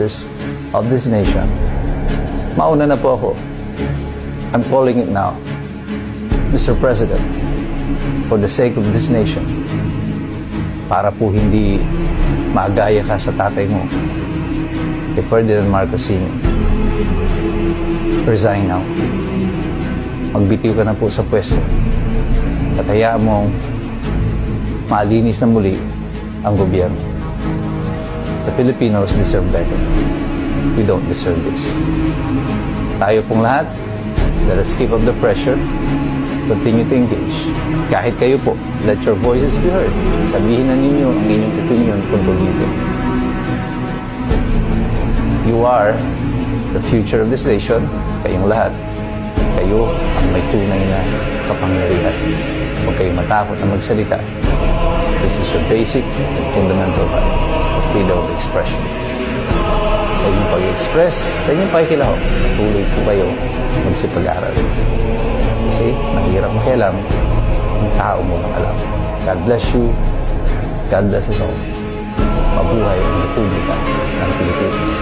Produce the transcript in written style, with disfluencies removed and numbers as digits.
of this nation. Mauna na po ako. I'm calling it now. Mr. President, for the sake of this nation, para po hindi magaya ka sa tatay mo, kay Ferdinand Marcos Sr., resign now. Magbitiw ka na po sa pwesto at hayaan mong malinis na muli ang gobyerno. The Filipinos deserve better. We don't deserve this. Tayo pong lahat, let us keep up the pressure, continue to engage. Kahit kayo po, let your voices be heard. Sabihin na ninyo ang inyong opinion tungkol dito. You are the future of this nation. Kayong lahat. Kayo ang may tunay na kapangyarihan. Huwag kayong matakot na magsalita. This is your basic and fundamental right, the freedom of expression. Sa inyong pag-express, sa inyong pakikilaho, tuloy po kayo magsipag-aral. Kasi mahirap makialam ang tao mo nang alam. God bless you. God bless us all. Mabuhay ang Republika ng Pilipinas.